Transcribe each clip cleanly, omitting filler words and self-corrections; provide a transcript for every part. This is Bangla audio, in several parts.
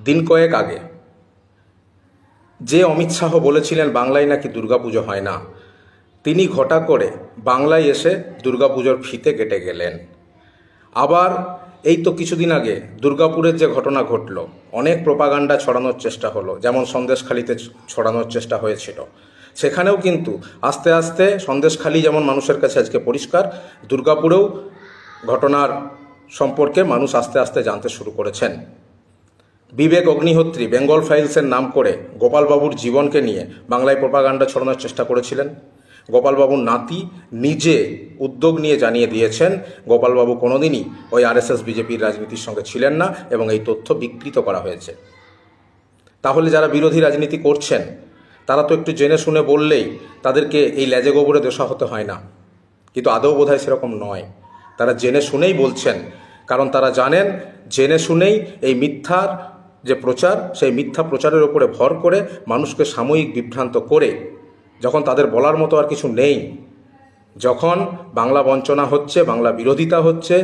দিন কয়েক আগে যে অমিত শাহ বলেছিলেন বাংলায় নাকি দুর্গাপুজো হয় না, তিনি ঘটা করে বাংলায় এসে দুর্গাপুজোর ফিতে কেটে গেলেন। আবার এই তো কিছুদিন আগে দুর্গাপুরের যে ঘটনা ঘটল, অনেক প্রোপাগান্ডা ছড়ানোর চেষ্টা হলো, যেমন সন্দেশখালিতে ছড়ানোর চেষ্টা হয়েছিল। সেখানেও কিন্তু আস্তে আস্তে সন্দেশখালি যেমন মানুষের কাছে আজকে পরিষ্কার, দুর্গাপুরেও ঘটনার সম্পর্কে মানুষ আস্তে আস্তে জানতে শুরু করেছেন। বিবেক অগ্নিহোত্রী বেঙ্গল ফাইলসের নাম করে গোপালবাবুর জীবনকে নিয়ে বাংলায় প্রোপাগান্ডা ছড়ানোর চেষ্টা করেছিলেন। গোপালবাবুর নাতি নিজে উদ্যোগ নিয়ে জানিয়ে দিয়েছেন গোপালবাবু কোনোদিনই ওই আরএসএস বিজেপির রাজনীতির সঙ্গে ছিলেন না এবং এই তথ্য বিকৃত করা হয়েছে। তাহলে যারা বিরোধী রাজনীতি করছেন তারা তো একটু জেনে শুনে বললেই তাদেরকে এই লেজে গোবরে দোষা হতে হয় না, কিন্তু আদৌ বোধহয় সেরকম নয়। তারা জেনে শুনেই বলছেন, কারণ তারা জানেন জেনে শুনেই এই মিথ্যার যে প্রচার, সেই মিথ্যা প্রচারের উপরে ভর করে মানুষকে সাময়িক বিভ্রান্ত করে, যখন তাদের বলার মতো আর কিছু নেই, যখন বাংলা বঞ্চনা হচ্ছে, বাংলা বিরোধিতা হচ্ছে,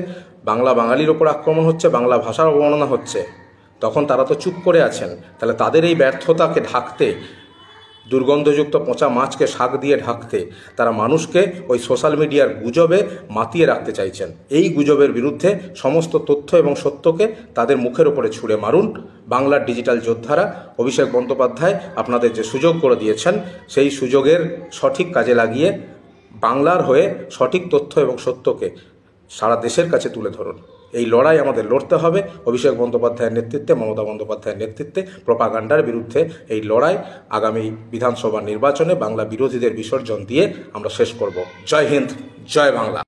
বাংলা বাঙালির ওপর আক্রমণ হচ্ছে, বাংলা ভাষার অবমাননা হচ্ছে, তখন তারা তো চুপ করে আছেন। তাহলে তাদের এই ব্যর্থতাকে ঢাকতে, দুর্গন্ধযুক্ত পচা মাছকে শাক দিয়ে ঢাকতে তারা মানুষকে ওই সোশ্যাল মিডিয়ার গুজবে মাতিয়ে রাখতে চাইছেন। এই গুজবের বিরুদ্ধে সমস্ত তথ্য এবং সত্যকে তাদের মুখের ওপরে ছুঁড়ে মারুন। বাংলার ডিজিটাল যোদ্ধারা, অভিষেক বন্দ্যোপাধ্যায় আপনাদের যে সুযোগ করে দিয়েছেন, সেই সুযোগের সঠিক কাজে লাগিয়ে বাংলার হয়ে সঠিক তথ্য এবং সত্যকে সারা দেশের কাছে তুলে ধরুন। এই লড়াই আমাদের লড়তে হবে অভিষেক বন্দ্যোপাধ্যায়ের নেতৃত্বে, মমতা বন্দ্যোপাধ্যায়ের নেতৃত্বে। প্রোপাগান্ডার বিরুদ্ধে এই লড়াই আগামী বিধানসভা নির্বাচনে বাংলা বিরোধীদের বিসর্জন দিয়ে আমরা শেষ করব। জয় হিন্দ, জয় বাংলা।